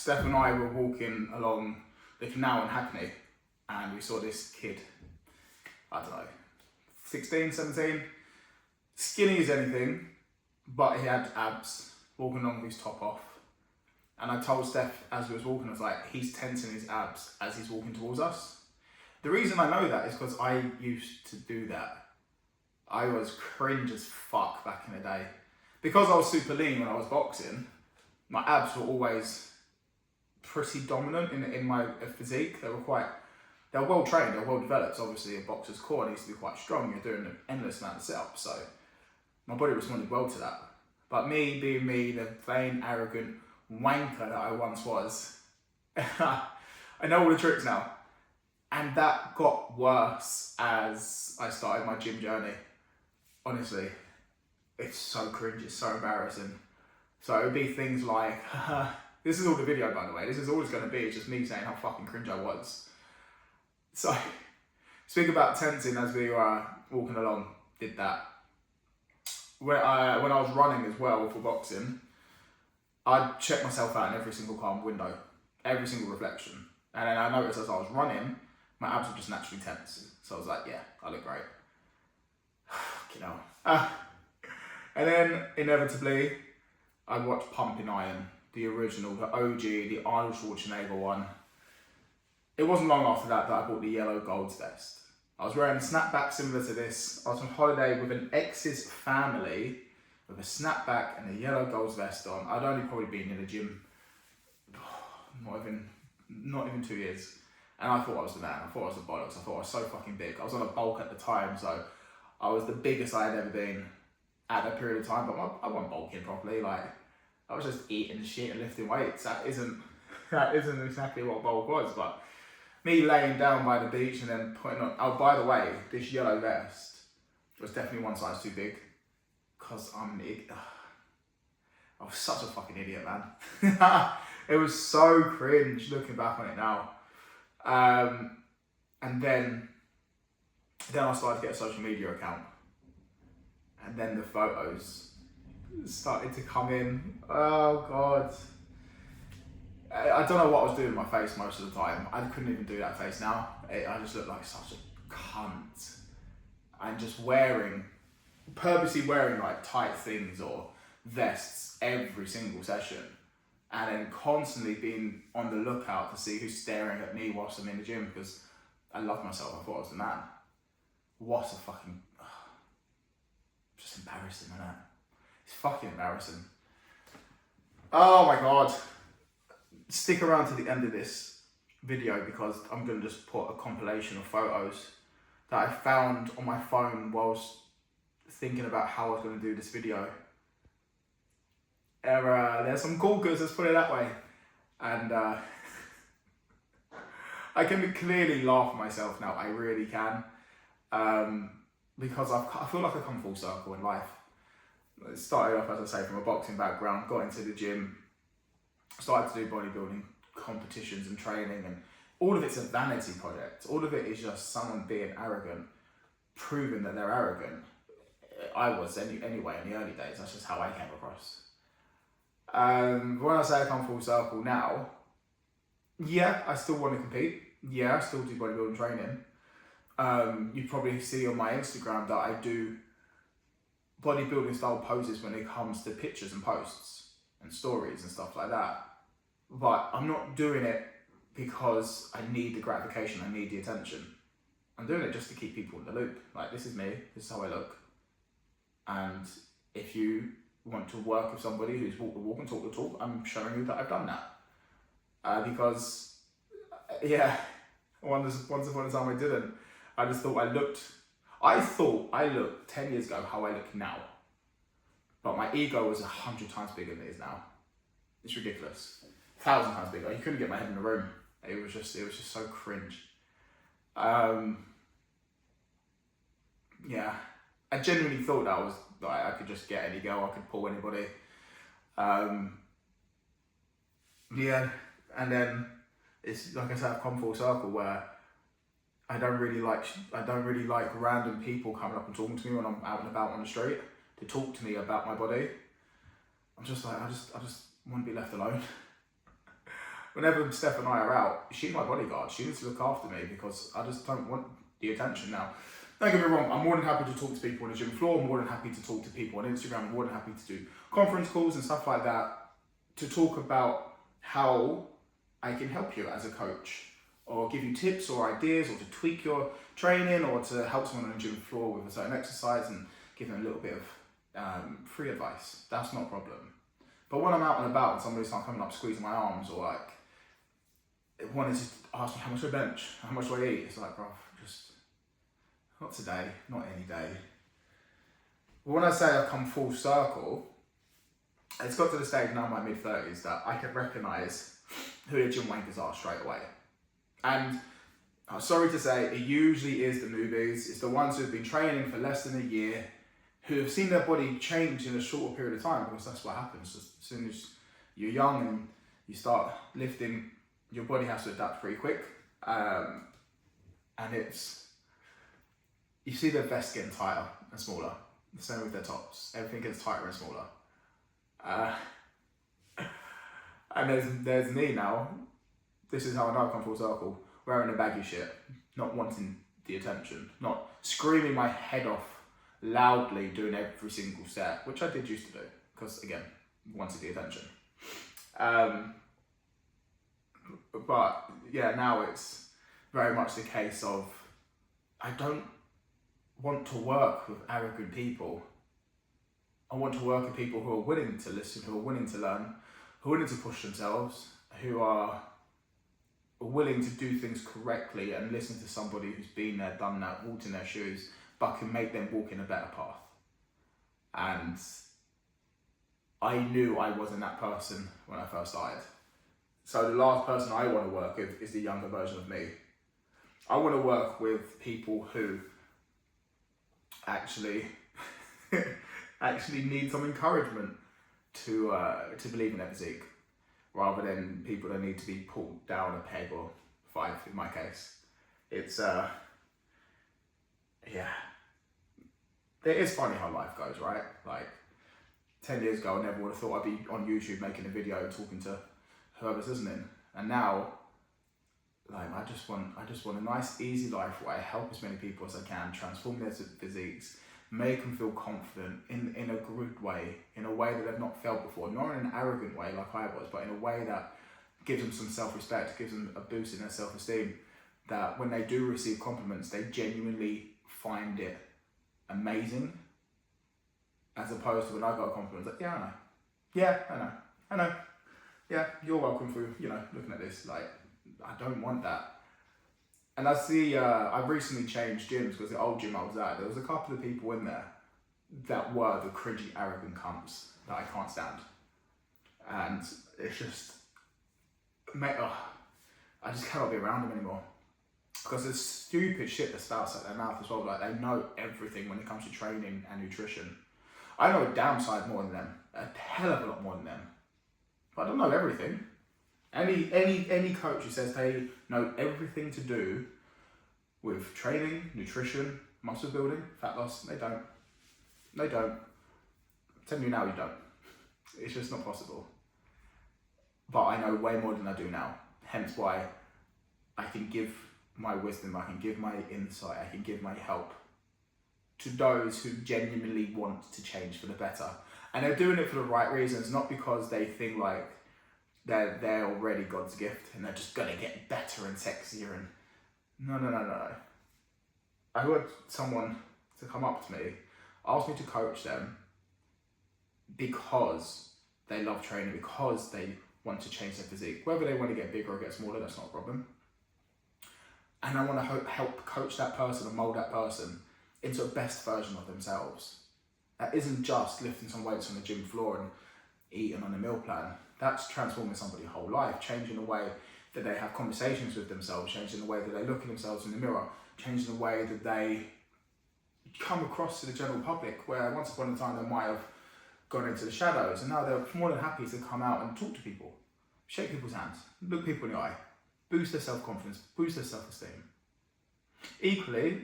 Steph and I were walking along the canal in Hackney, and we saw this kid, I don't know, 16, 17, skinny as anything, but he had abs, walking along with his top off. And I told Steph as we was walking, I was like, he's tensing his abs as he's walking towards us. The reason I know that is because I used to do that. I was cringe as fuck back in the day. Because I was super lean when I was boxing, my abs were always pretty dominant in my physique. They were well trained, they were well developed. Obviously a boxer's core needs to be quite strong. You're doing an endless amount of setups, so my body responded well to that. But me being me, the vain, arrogant wanker that I once was, I know all the tricks now. And that got worse as I started my gym journey. Honestly, it's so cringe, it's so embarrassing. So it would be things like, this is all the video by the way, this is all it's going to be, it's just me saying how fucking cringe I was. So, speak about tensing as we were walking along, did that. When I was running as well for boxing, I'd check myself out in every single car window, every single reflection. And then I noticed as I was running, my abs were just naturally tense. So I was like, yeah, I look great. You know. And then inevitably, I watched Pumping Iron, the original, the OG, the Arnold Schwarzenegger one. It wasn't long after that I bought the yellow Gold's vest. I was wearing a snapback similar to this. I was on holiday with an ex's family with a snapback and a yellow Gold's vest on. I'd only probably been in the gym not even 2 years. And I thought I was the man. I thought I was the bollocks. I thought I was so fucking big. I was on a bulk at the time, so I was the biggest I had ever been at that period of time. But I wasn't bulking properly. Like, I was just eating shit and lifting weights. That isn't exactly what bulk was. But me laying down by the beach and then putting on. Oh, by the way, this yellow vest was definitely one size too big. Because I'm an idiot. I was such a fucking idiot, man. It was so cringe looking back on it now. And then I started to get a social media account. And then the photos started to come in. Oh God. I don't know what I was doing with my face most of the time. I couldn't even do that face now. I just looked like such a cunt. And just purposely wearing like tight things or vests every single session. And then constantly being on the lookout to see who's staring at me whilst I'm in the gym, because I loved myself. I thought I was the man. What a fucking... just embarrassing, isn't it? It's fucking embarrassing. Oh my God. Stick around to the end of this video because I'm going to just put a compilation of photos that I found on my phone whilst thinking about how I was going to do this video. There's some corkers, let's put it that way. And I can clearly laugh at myself now, I really can. Because I feel like I've come full circle in life. It started off, as I say, from a boxing background, got into the gym, started to do bodybuilding competitions and training, and all of it's a vanity project. All of it is just someone being arrogant, proving that they're arrogant. I was anyway in the early days, that's just how I came across. When I say I come full circle now, yeah, I still want to compete. Yeah, I still do bodybuilding training. You probably see on my Instagram that I do bodybuilding style poses when it comes to pictures and posts and stories and stuff like that. But I'm not doing it because I need the gratification, I need the attention. I'm doing it just to keep people in the loop. Like, this is me, this is how I look. And if you want to work with somebody who's walk the walk and talk the talk, I'm showing you that I've done that. Because, yeah, once upon a time I didn't. I just thought I looked 10 years ago how I look now. But my ego was 100 times bigger than it is now. It's ridiculous. 1,000 times bigger. You couldn't get my head in the room. It was just so cringe. Yeah, I genuinely thought that I could just get any girl, I could pull anybody. Yeah, and then it's like I said, I've come full circle where I don't really like random people coming up and talking to me when I'm out and about on the street to talk to me about my body. I'm just like, I just want to be left alone. whenever Steph and I are out, she's my bodyguard. She needs to look after me because I just don't want the attention now. Don't get me wrong, I'm more than happy to talk to people on the gym floor, I'm more than happy to talk to people on Instagram, I'm more than happy to do conference calls and stuff like that to talk about how I can help you as a coach, or give you tips or ideas, or to tweak your training, or to help someone on the gym floor with a certain exercise and give them a little bit of free advice. That's not a problem. But when I'm out and about and somebody's not coming up squeezing my arms, or like wanting to ask me how much do I bench, how much do I eat, it's like, bro, just not today, not any day. But when I say I've come full circle, it's got to the stage now in my mid-30s that I can recognise who the gym wankers are straight away. And I'm sorry to say, it usually is the newbies. It's the ones who've been training for less than a year, who have seen their body change in a shorter period of time, because that's what happens. As soon as you're young and you start lifting, your body has to adapt pretty quick. And you see their vests getting tighter and smaller. The same with their tops. Everything gets tighter and smaller. And there's me now. This is how I know I've come full circle. Wearing a baggy shit, not wanting the attention, not screaming my head off loudly doing every single set, which I did used to do, because again, wanted the attention. But yeah, now it's very much the case of, I don't want to work with arrogant people. I want to work with people who are willing to listen, who are willing to learn, who are willing to push themselves, who are willing to do things correctly and listen to somebody who's been there, done that, walked in their shoes, but can make them walk in a better path. And I knew I wasn't that person when I first started. So the last person I want to work with is the younger version of me. I want to work with people who actually need some encouragement to believe in their physique, rather than people that need to be pulled down a peg or 5 in my case. It's yeah. It is funny how life goes, right? Like 10 years ago, I never would have thought I'd be on YouTube making a video talking to whoever's listening. And now, like, I just want a nice, easy life where I help as many people as I can, transform their physiques, make them feel confident in a good way, in a way that they've not felt before. Not in an arrogant way like I was, but in a way that gives them some self-respect, gives them a boost in their self-esteem, that when they do receive compliments, they genuinely find it amazing, as opposed to when I got a compliment, like, yeah, I know. Yeah, I know. Yeah, you're welcome for, looking at this. Like, I don't want that. And I see, I've recently changed gyms, because the old gym I was at, there was a couple of people in there that were the cringy, arrogant cunts that I can't stand. And it's just, mate, I just cannot be around them anymore. Because there's stupid shit that starts at their mouth as well. Like, they know everything when it comes to training and nutrition. I know a damn side more than them, a hell of a lot more than them. But I don't know everything. Any coach who says they know everything to do with training, nutrition, muscle building, fat loss, they don't. I'm telling you now, you don't. It's just not possible. But I know way more than I do now. Hence why I can give my wisdom, I can give my insight, I can give my help to those who genuinely want to change for the better. And they're doing it for the right reasons, not because they think like they're already God's gift and they're just gonna get better and sexier and no. I want someone to come up to me, ask me to coach them because they love training, because they want to change their physique. Whether they want to get bigger or get smaller, that's not a problem. And I want to help coach that person and mold that person into a best version of themselves. That isn't just lifting some weights on the gym floor and eating on a meal plan. That's transforming somebody's whole life, changing the way that they have conversations with themselves, changing the way that they look at themselves in the mirror, changing the way that they come across to the general public, where once upon a time they might have gone into the shadows, and now they're more than happy to come out and talk to people, shake people's hands, look people in the eye, boost their self-confidence, boost their self-esteem. Equally,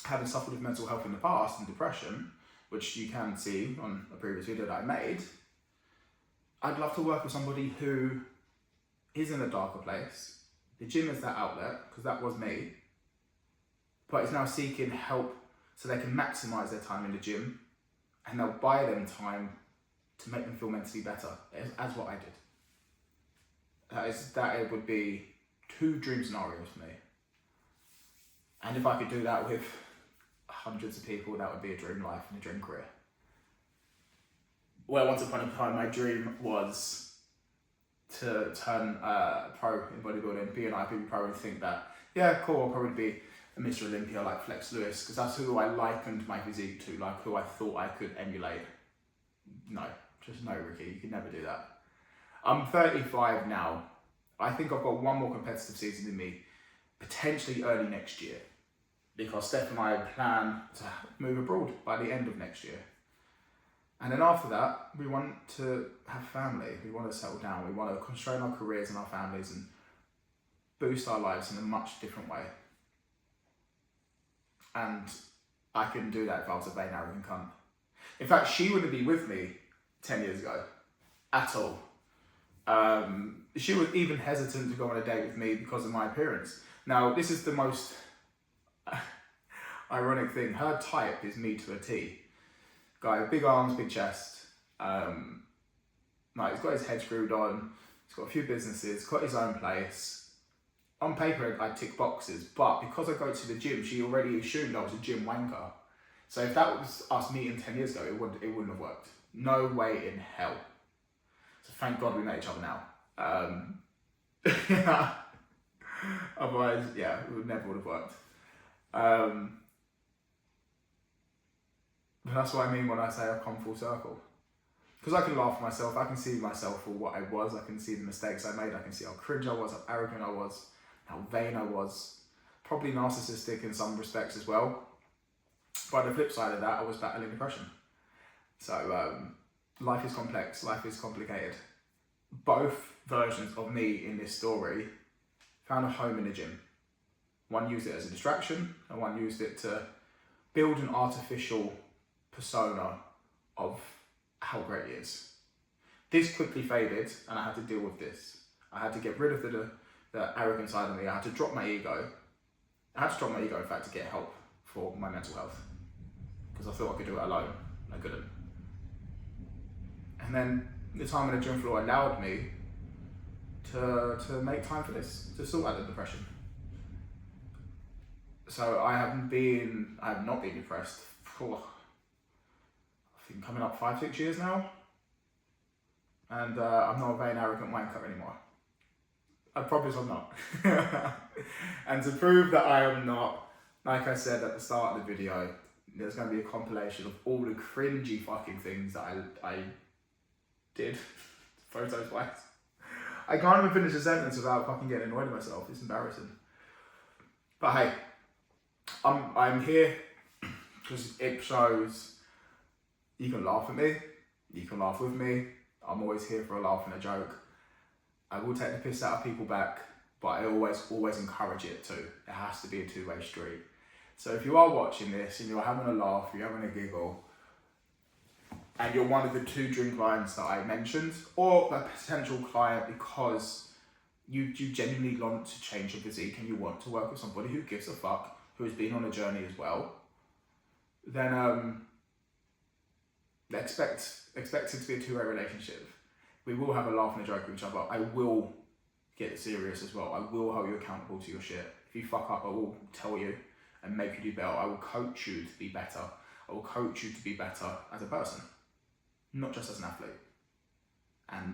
having suffered with mental health in the past and depression, which you can see on a previous video that I made, I'd love to work with somebody who is in a darker place. The gym is that outlet, because that was me, but is now seeking help so they can maximise their time in the gym, and they'll buy them time to make them feel mentally better, as what I did. That it would be 2 dream scenarios for me. And if I could do that with hundreds of people, that would be a dream life and a dream career. Well, once upon a time, my dream was to turn pro in bodybuilding, be an IFBB pro, and think that, yeah, cool, I'll probably be a Mr. Olympia like Flex Lewis, because that's who I likened my physique to, like who I thought I could emulate. No, just no, Ricky, you can never do that. I'm 35 now. I think I've got one more competitive season in me, potentially early next year, because Steph and I plan to move abroad by the end of next year. And then after that, we want to have family. We want to settle down. We want to constrain our careers and our families and boost our lives in a much different way. And I couldn't do that if I was a vain, arrogant cunt. In fact, she wouldn't be with me 10 years ago at all. She was even hesitant to go on a date with me because of my appearance. Now, this is the most ironic thing. Her type is me to a T. Guy with big arms, big chest. He's got his head screwed on. He's got a few businesses, got his own place. On paper, I tick boxes, but because I go to the gym, she already assumed I was a gym wanker. So if that was us meeting 10 years ago, it wouldn't have worked. No way in hell. So thank God we met each other now. Otherwise, yeah, it never would have worked. But that's what I mean when I say I've come full circle. Because I can laugh at myself, I can see myself for what I was, I can see the mistakes I made, I can see how cringe I was, how arrogant I was, how vain I was, probably narcissistic in some respects as well. But the flip side of that, I was battling depression. So life is complex, life is complicated. Both versions of me in this story found a home in the gym. One used it as a distraction, and one used it to build an artificial persona of how great he is. This quickly faded, and I had to deal with this. I had to get rid of the arrogant side of me. I had to drop my ego. I had to drop my ego, in fact, to get help for my mental health, because I thought I could do it alone, and I couldn't. And then the time on the gym floor allowed me to make time for this, to sort out the depression. So I have not been depressed for, I think, coming up 5-6 years now. And I'm not a vain, arrogant wanker anymore. I promise I'm not. And to prove that I am not, like I said at the start of the video, there's going to be a compilation of all the cringy fucking things that I did, photos-wise. I can't even finish a sentence without fucking getting annoyed at myself. It's embarrassing. But hey, I'm here because it shows you can laugh at me, you can laugh with me. I'm always here for a laugh and a joke. I will take the piss out of people back, but I always encourage it too. It has to be a two-way street. So if you are watching this and you're having a laugh, you're having a giggle, and you're one of the 2 dream clients that I mentioned, or a potential client because you genuinely want to change your physique and you want to work with somebody who gives a fuck, who has been on a journey as well, then expect it to be a 2-way relationship. We will have a laugh and a joke with each other. I will get serious as well. I will hold you accountable to your shit. If you fuck up, I will tell you and make you do better. I will coach you to be better. I will coach you to be better as a person, not just as an athlete. And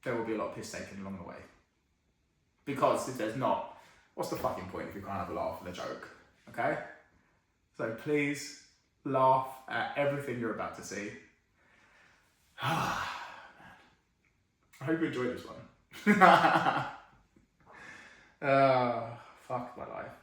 there will be a lot of piss taken along the way. Because if there's not, what's the fucking point if you can't have a laugh and a joke? Okay? So please laugh at everything you're about to see. Man. I hope you enjoyed this one. Fuck my life.